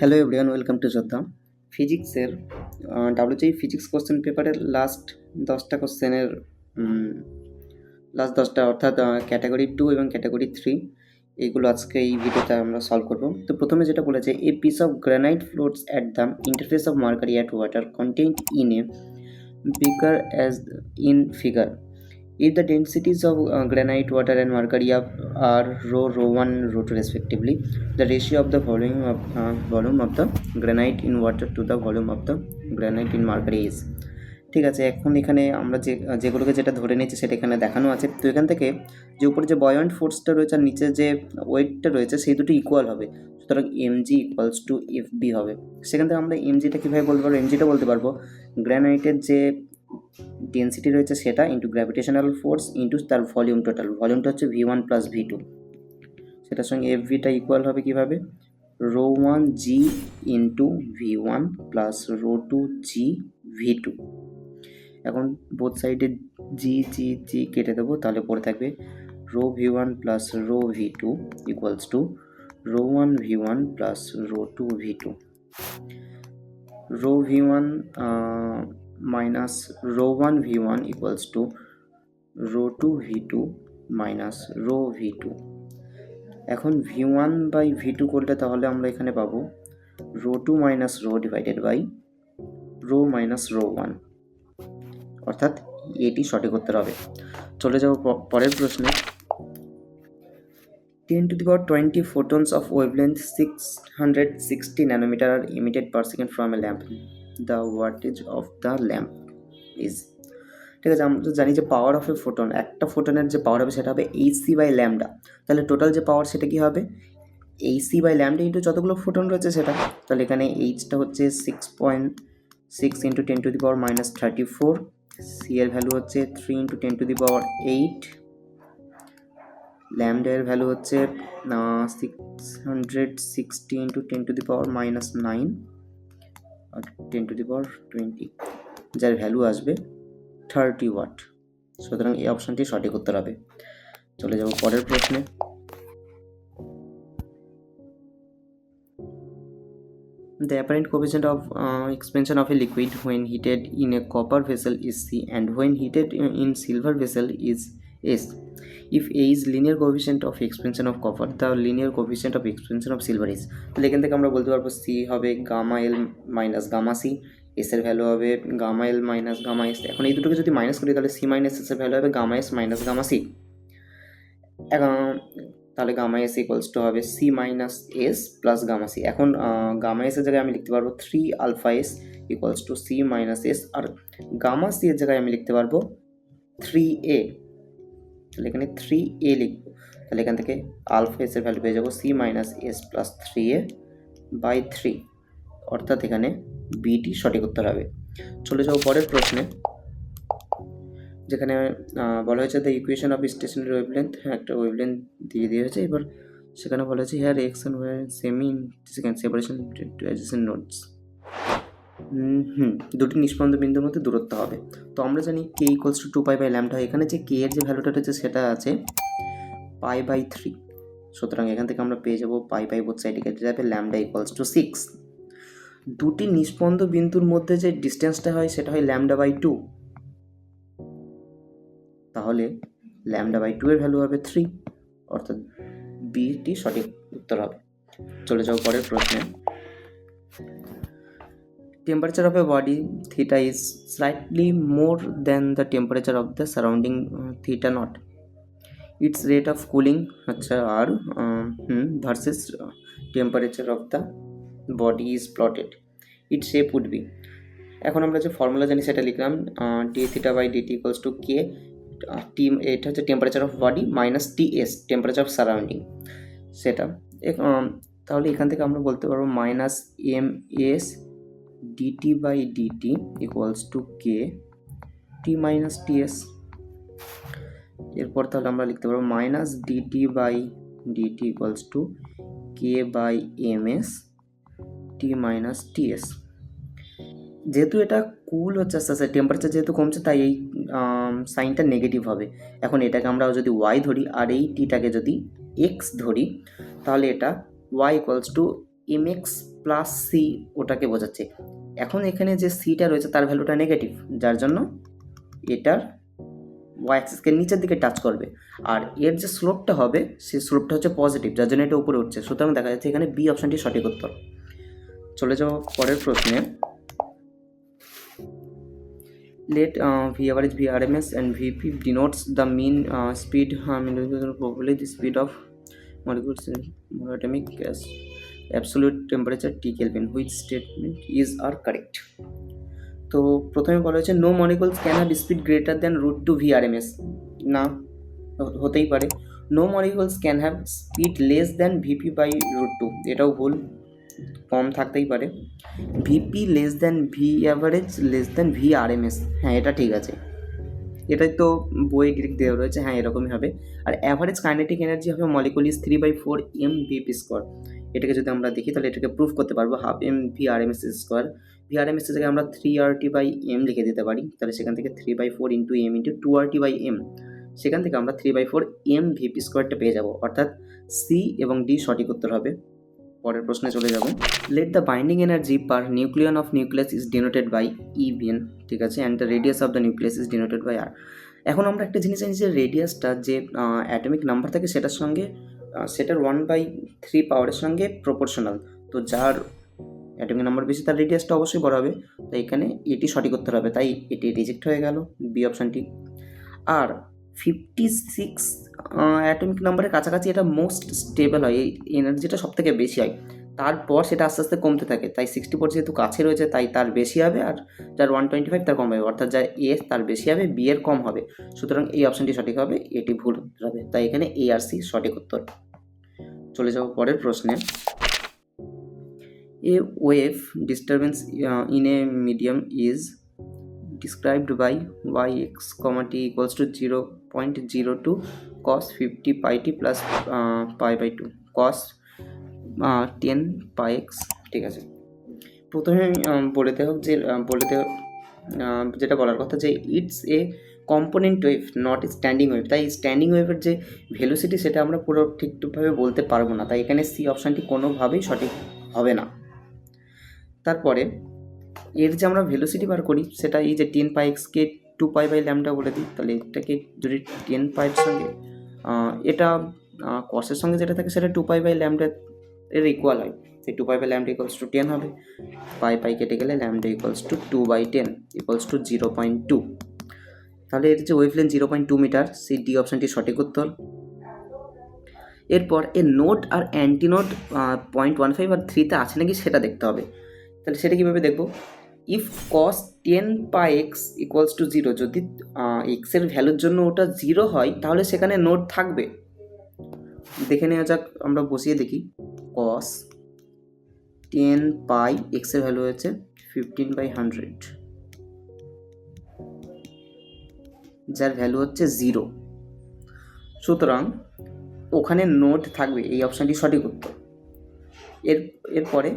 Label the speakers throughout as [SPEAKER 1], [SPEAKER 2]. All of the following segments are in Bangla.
[SPEAKER 1] হ্যালো এভরিওয়ান, ওয়েলকাম টু যোদ্ধা ফিজিক্সের ডাব্লিউজেই ফিজিক্স কোশ্চেন পেপারের লাস্ট 10টা কোশ্চেনের লাস্ট 10টা অর্থাৎ ক্যাটাগরি 2 এবং ক্যাটাগরি 3 এইগুলো আজকে এই ভিডিওতে আমরা সলভ করব। তো প্রথমে যেটা বলেছে, a piece of granite floats at the interface of mercury at water contained in a beaker as in figure. If the densities of granite, water and mercury are rho 1, rho 2 respectively, the ratio of the volume of the granite in water to the volume of the granite in mercury is. ঠিক আছে, এখন এখানে আমরা যেগুলোকে যেটা ধরে নিচ্ছি সেটা এখানে দেখানো আছে। তো এখান থেকে যে উপরে যে বয়ন্ট ফোর্সটা রয়েছে আর নিচে যে ওয়েটটা রয়েছে সেই দুটো ইকুয়াল হবে, সুতরাং MG equals to F B হবে। সেখান থেকে আমরা এমজিটা কীভাবে বলতে পারবো? এমজিটা বলতে পারবো গ্রানাইটের যে ডেন্সিটি রয়েছে সেটা ইন্টু গ্র্যাভিটেশনাল ফোর্স ইন্টু তার ভলিউম টোটাল। ভলিউমটা হচ্ছে V1 প্লাস V2, সেটার সঙ্গে এফ ভিটা ইকুয়াল হবে কীভাবে? রো 1 জি ইন্টু V1 প্লাস রো 2 জি V2। এখন বোথ সাইডে জি জি জি কেটে দেবো, তাহলে পড়ে থাকবে rho V1 plus rho V2 equals to rho 1 V1 plus rho 2 V2। Rho V1 minus rho 1 V1 equals to rho 2 V2 minus rho V2। এখন V1 বাই V2 করলে তাহলে আমরা এখানে পাবো rho 2 minus rho divided by rho minus rho 1, অর্থাৎ এটি সঠিক উত্তর হবে। চলে যাব পরের প্রশ্নে। 10 to the power 20 photons of wavelength 660 nanometer are emitted per second from a lamp. The wattage of the lamp is. ঠিক আছে, আমরা জানি যে পাওয়ার অফ এ ফোটন, একটা ফোটনের যে পাওয়ার হবে সেটা হবে এইচসি বাই ল্যামডা। তাহলে টোটাল যে পাওয়ার সেটা কি হবে? এইচসি বাই ল্যামডা ইন্টু যতগুলো ফোটন রয়েছে সেটা। তাহলে এখানে এইচটা হচ্ছে 6.6 into 10 to the power minus 34, C এর ভ্যালু হচ্ছে 3 into 10 to the power 8, lambda এর ভ্যালু হচ্ছে 660 into 10 to the power minus 9 আর 10 টু দি পাওয়ার 20, যার ভ্যালু আসবে 30 ওয়াট। সুতরাং এই অপশনটি সঠিক উত্তর হবে। চলে যাব পরের প্রশ্নে। The apparent coefficient of expansion of a liquid when heated in a copper vessel is C and when heated in silver vessel is S. If A is linear coefficient of expansion of copper, the linear coefficient of expansion of silver is. তাহলে এখান থেকে আমরা বলতে পারবো C হবে gamma L minus gamma C, S এর ভ্যালু হবে gamma L minus gamma S. এখন এই দুটোকে যদি মাইনাস করি তাহলে সি মাইনাস এস এর ভ্যালু হবে gamma S minus gamma C. তাহলে গামা এস ইকুয়ালস টু হবে C minus S plus gamma C. এখন গামা এস এর জায়গায় আমি লিখতে পারবো 3 alpha S equals to C minus S, আর গামা সি এর জায়গায় আমি লিখতে পারবো 3a। তাহলে এখানে 3a লিখবো। তাহলে এখান থেকে আলফা এস এর ভ্যালু পেয়ে যাবো C minus S plus 3a by 3, অর্থাৎ এখানে বিটি সঠিক উত্তর হবে। চলে যাবো পরের প্রশ্নে, যেখানে বলা হয়েছে the equation of stationary wavelength. একটা ওয়েভলেন্থ দিয়ে হয়েছে, এবার সেখানে বলা হয়েছে here x and y semi second separation to adjacent nodes. দুটি নিষ্পন্দ বিন্দুর মধ্যে দূরত্ব হবে। তো আমরা জানি K equals to 2 pi by lambda. এখানে যে কে এর যে ভ্যালুটা রয়েছে সেটা আছে পাই বাই 3, সুতরাং এখান থেকে আমরা পেয়ে যাবো পাই বাই বোথ সাইডে কেটে যাবে, ল্যামডা ইকুয়ালস টু 6। দুটি নিষ্পন্দ বিন্দুর মধ্যে যে ডিস্টেন্সটা হয় সেটা হয় ল্যামডা বাই 2, তাহলে ল্যামডা বাই 2 এর ভ্যালু হবে 3, অর্থাৎ বিটি সঠিক উত্তর হবে। চলে যাও পরের প্রশ্নে। Temperature of a body theta is slightly more than the temperature of the surrounding theta naught. Its rate of cooling হচ্ছে আর versus temperature of the body is plotted. Its shape would be. এখন আমরা যে ফর্মুলা জানি সেটা লিখলাম, D theta by DT equals to K T, এটা হচ্ছে temperature of body minus TS temperature of surrounding সেটা। তাহলে এখান থেকে আমরা বলতে পারবো minus M S DT by DT equals to K T minus TS. এরপর তাহলে আমরা লিখতে পারবো minus DT by DT equals to K by M S T minus TS. যেহেতু এটা কুল হচ্ছে আস্তে আস্তে, টেম্পারেচার যেহেতু কমছে তাই এই সাইনটা নেগেটিভ হবে। এখন এটাকে আমরা যদি ওয়াই ধরি আর এই টিটাকে যদি এক্স ধরি, তাহলে এটা Y equals to M X plus C ওটাকে বোঝাচ্ছে। এখন এখানে যে সিটা রয়েছে তার ভ্যালুটা নেগেটিভ, যার জন্য এটার ওয়াই অ্যাক্সিসকে নিচের দিকে টাচ করবে, আর এর যে স্লোপটা হবে সেই স্লোপটা হচ্ছে পজিটিভ, যার জন্য এটা উপরে উঠছে। সুতরাং দেখা যাচ্ছে এখানে বি অপশনটি সঠিক উত্তর। চলে যাও পরের প্রশ্নে। Let V average, V RMS and VP denotes the mean speed, probably the speed of molecules in monatomic gas, absolute temperature T Kelvin. Which statement is are correct? তো প্রথমে বলা হয়েছে no molecules can have speed greater than √2 VRMS। না, হতেই পারে। No molecules can have speed less than VP by √2, এটাও ভুল, কম থাকতেই পারে। VP less than V average less than V RMS, হ্যাঁ এটা ঠিক আছে, এটাই তো বইয়ে ডিরেক্ট দেওয়া রয়েছে, হ্যাঁ এরকমই হবে। আর অ্যাভারেজ কাইনেটিক এনার্জি হবে মলিকুল ইজ 3/4 mvp²। এটাকে যদি আমরা দেখি তাহলে এটাকে প্রুফ করতে পারবো, half M V RMS square. V RMS থেকে আমরা 3RT/m লিখে দিতে পারি, তাহলে সেখান থেকে 3/4 × m × 2RT/m, সেখান থেকে আমরা 3/4 mvp² পেয়ে যাব, অর্থাৎ সি এবং ডি সঠিক উত্তর হবে। পরের প্রশ্নে চলে যাব। Let the binding energy per nucleon of nucleus is denoted by EVN, ঠিক আছে, and the radius of the nucleus is denoted by R. এখন আমরা একটা জিনিস জানি যে রেডিয়াসটা যে অ্যাটমিক নাম্বার থাকে সেটার সঙ্গে সেটার 1/3 পাওয়ারের সঙ্গে প্রপোর্শনাল, তো যার অ্যাটমিক নাম্বার বেশি তার রেডিয়াসটা অবশ্যই বড় হবে, তাই এখানে এটি সঠিক উত্তর হবে, তাই এটি রিজেক্ট হয়ে গেল বি অপশানটি। আর 56 অ্যাটমিক নাম্বারের কাছাকাছি এটা মোস্ট স্টেবল হয়, এই এনার্জিটা সব থেকে বেশি হয়, তারপর সেটা আস্তে আস্তে কমতে থাকে, তাই 64 যেহেতু কাছে রয়েছে তাই তার বেশি হবে, আর যার 125 তার কম হবে, অর্থাৎ যার এ তার বেশি হবে, বি এর কম হবে, সুতরাং এই অপশানটি সঠিক হবে, এটি ভুল উত্তর হবে, তাই এখানে এ আর সি সঠিক উত্তর। চলে যাও পরের প্রশ্নে। এ wave disturbance in a medium is described by yx, t equals to 0.02 cos 50 pi t plus pi/2 cos 10 pi x, ঠিক আছে। প্রথমে যেটা বলার কথা যে it's a component wave not standing wave, তাই স্ট্যান্ডিং ওয়েভের যে ভেলোসিটি সেটা আমরা পুরো ঠিকঠাকভাবে বলতে পারবো না, তাই এখানে সি অপশানটি কোনোভাবেই সঠিক হবে না। তারপরে এর যে আমরা ভেলোসিটি বার করি সেটা এই যে 10 pi x কে 2 pi/λ বলে দিই, তাহলে এটাকে যদি 10 pi এর সঙ্গে এটা কসের সঙ্গে যেটা থাকে সেটা 2 pi/λ এর ইকুয়াল হয়, সেই 2 pi/λ = 10 হবে, পাই কেটে গেলে λ = 2/10 = 0.2, তাহলে এর যে ওয়েভলেন্থ 0.2 মিটার, সেই ডি অপশানটি সঠিক উত্তর। এরপর এর নোড আর অ্যান্টিনোড 0.15 আর 3তে আছে নাকি সেটা দেখতে হবে, তাহলে সেটা কীভাবে দেখবো? ইফ cos 10 pi x = 0, যদি এক্সের ভ্যালুর জন্য ওটা 0 হয় তাহলে সেখানে নোড থাকবে। দেখে নেওয়া যাক, আমরা বসিয়ে দেখি। cos 10 pi এক্সের ভ্যালু হচ্ছে 15/100, যার ভ্যালু হচ্ছে 0, সুতরাং ওখানে নোড থাকবে, এই অপশানটি সঠিক উত্তর। এরপরে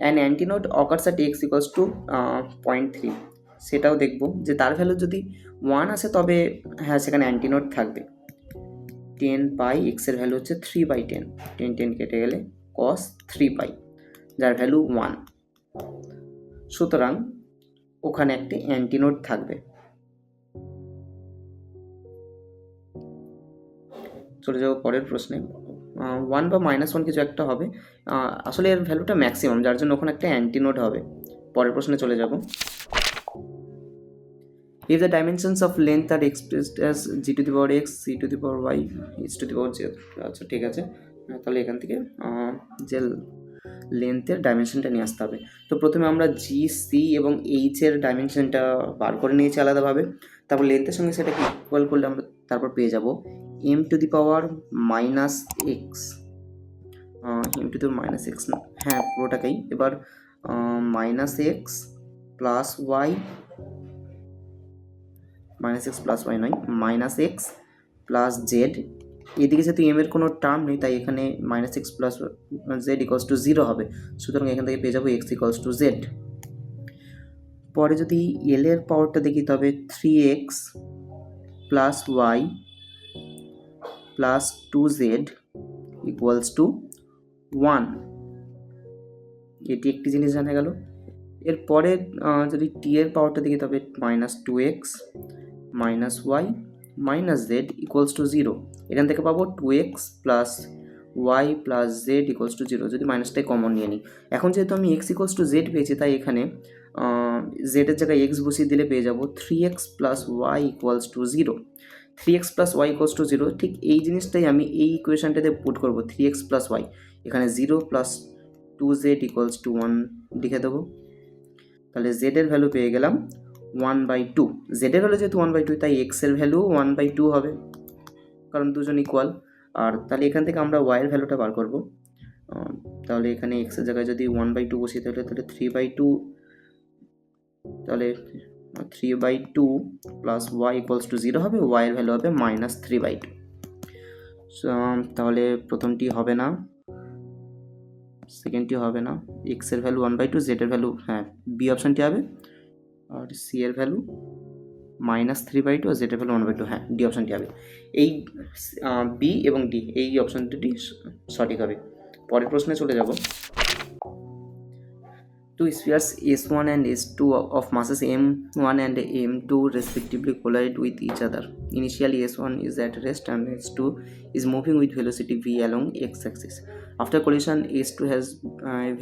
[SPEAKER 1] অ্যান অ্যান্টিনোড অকার্স অ্যাট x = 0.3, সেটাও দেখব যে তার ভ্যালু যদি 1 আসে তবে হ্যাঁ সেখানে অ্যান্টিনোড থাকবে। 10 pi এক্সের ভ্যালু হচ্ছে 3/10, 10 কেটে গেলে cos 3 pi, যার ভ্যালু 1, সুতরাং ওখানে একটি অ্যান্টিনোড থাকবে। চলে যাবো পরের প্রশ্নে। 1 বা -1 কিছু একটা হবে, আসলে এর ভ্যালুটা ম্যাক্সিমাম, যার জন্য ওখানে একটা অ্যান্টিনোড হবে। পরের প্রশ্নে চলে যাব। If the dimensions of length are expressed as g⁴x, c⁴y, h⁴z, আচ্ছা ঠিক আছে, তাহলে এখান থেকে যে লেন্থের ডাইমেনশনটা নিয়ে আসতে হবে। তো প্রথমে আমরা জি, সি এবং এইচের ডাইমেনশনটা বার করে নিয়েছি আলাদাভাবে, তারপর লেন্থের সঙ্গে সেটাকে ইকুয়াল করলে আমরা তারপর পেয়ে যাব m⁻⁻x, m⁻⁻x না, হ্যাঁ পুরোটাকেই, এবার -x plus Y, -x plus Y নয়, -x প্লাস জেড, এদিকে যেহেতু এম এর কোনো টার্ম নেই তাই এখানে -x প্লাস জেড = 0 হবে, সুতরাং এখান থেকে পেয়ে যাবো x = z। পরে যদি এল এর পাওয়ারটা দেখি তবে 3x plus Y plus 2z = 1, এটি একটি জিনিস জানা গেল। এরপরে যদি টি এর পাওয়ারটা দেখি তবে -2x minus Y minus Z equals to 0। এখান থেকে পাবো 2x plus Y plus Z equals to 0, যদি মাইনাসটাই কমন নিয়ে নিই। এখন যেহেতু আমি x ইকুয়ালস টু জেড পেয়েছি, তাই এখানে জেডের জায়গায় x বসিয়ে দিলে পেয়ে যাবো 3x plus Y equals to 0। 3x plus Y equals to 0, ঠিক এই জিনিসটাই আমি এই ইকুয়েশনটাতে পুট করবো। 3x প্লাস ওয়াই, এখানে 0 প্লাস 2z ইকুয়ালস টু 1 লিখে দেবো। তাহলে z এর ভ্যালু পেয়ে গেলাম 1/2। z এর ভ্যালু যেহেতু 1/2, তাই x এর ভ্যালু 1/2 হবে, কারণ দুজন ইকুয়াল। আর তাহলে এখান থেকে আমরা y এর ভ্যালুটা বার করব। তাহলে এখানে x এর জায়গায় যদি 1/2 বসিয়ে তাহলে 3/2, তাহলে 3/2 প্লাস y ইকুয়ালস টু 0 হবে, y এর ভ্যালু হবে -3/2। তাহলে প্রথমটি হবে না, সেকেন্ডটি হবে না। x এর ভ্যালু 1/2, z এর ভ্যালু, হ্যাঁ বি অপশানটি হবে, আর সি এর ভ্যালু -3/2 আর z এর ভ্যালু 1/2, হ্যাঁ ডি অপশানটি হবে। এই বি এবং ডি এই অপশান দুটি সঠিক হবে। পরের প্রশ্নে চলে যাব। Two spheres S1 and S2 of masses m1 and m2 respectively collide with each other. Initially S1 is at rest and S2 is moving with velocity v along x-axis. After collision S2 has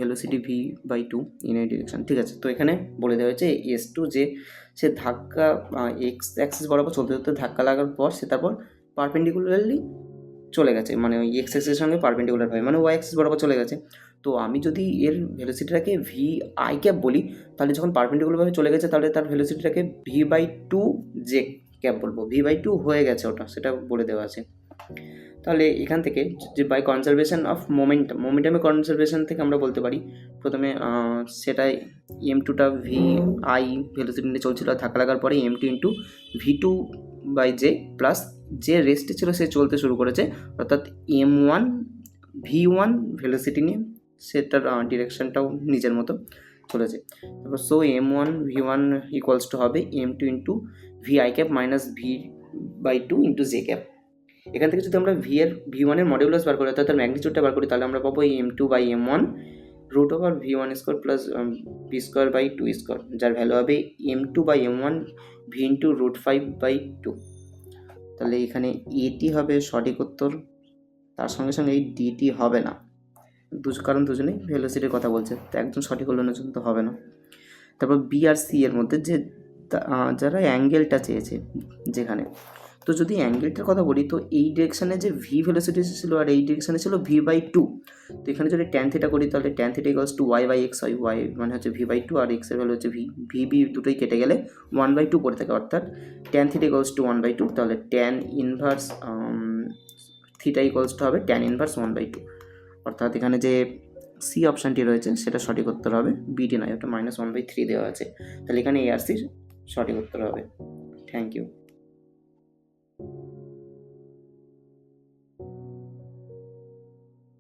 [SPEAKER 1] velocity v by 2 in a direction. ঠিক আছে, তো এখানে বলে দেওয়া হয়েছে S2 যে সে ধাক্কা x অ্যাক্সিস বরাবর চলতে চলতে ধাক্কা লাগার পর সে তারপর পারপেন্ডিকুলারলি চলে গেছে, মানে ওই এক্স অ্যাক্সিসের সঙ্গে পারপেন্ডিকুলার হয়, মানে ওয়াই অ্যাক্সিস বরাবর চলে গেছে। তো আমি যদি এর ভেলোসিটিটাকে ভি আই ক্যাপ বলি, তাহলে যখন পারপেন্ডিকুলারভাবে চলে গেছে তাহলে তার ভেলোসিটিটাকে v/2 জে ক্যাপ বলবো। v/2 হয়ে গেছে ওটা, সেটা বলে দেওয়া আছে। তাহলে এখান থেকে যে বাই কনজারভেশন অফ মোমেন্টামের কনজারভেশন থেকে আমরা বলতে পারি, প্রথমে সেটাই m2টা ভি আই ভেলোসিটি নিয়ে চলছিল, ধাক্কা লাগার পরে m2 ইন্টু v2/j প্লাস যে রেস্টে ছিল সে চলতে শুরু করেছে, অর্থাৎ m1 v1 ভেলোসিটি নিয়ে সেটার ডিরেকশনটাও নিজের মতো চলেছে। তারপর so m1 v1 equals to হবে m2 into V I cap minus v/2 into J cap. এখান থেকে যদি আমরা v1 এর মডিউলাস বার করি, অর্থাৎ তার ম্যাগনিটিউডটা বার করি, তাহলে আমরা পাবো m2/m1 root over v1 square plus V square by 2 square, যার ভ্যালু হবে m2/m1 v ইন্টু রুট 5/2। তাহলে এখানে এটি হবে সঠিক উত্তর, তার সঙ্গে সঙ্গে এই ডিটি হবে না, কারণ দুজনেই ভেলোসিটির কথা বলছে, তো একজন সঠিক হলে অন্যজন তো হবে না। তারপর বি আর সি এর মধ্যে যে যারা অ্যাঙ্গেলটা চেয়েছে যেখানে, তো যদি অ্যাঙ্গেলটার কথা বলি, তো এই ডিরেকশানে যে ভি ভেলোসিটি ছিল আর এই ডিরেকশানে ছিল v/2। তো এখানে যদি ট্যান থিটা করি, তাহলে tan theta equals to y/x হয়, y মানে হচ্ছে v/2 আর x এর ভ্যালু হচ্ছে ভি দুটোই কেটে গেলে 1/2 পড়ে থাকে, অর্থাৎ ট্যান থিটা ইকুয়ালস টু 1/2। তাহলে tan inverse theta equals to হবে ট্যান ইনভার্স 1/2, অর্থাৎ এখানে যে সি অপশানটি রয়েছে সেটা সঠিক উত্তর হবে, বিটি নয়, ওটা -1/3 দেওয়া আছে। তাহলে এখানে এ আর সি সঠিক উত্তর হবে। Thank you.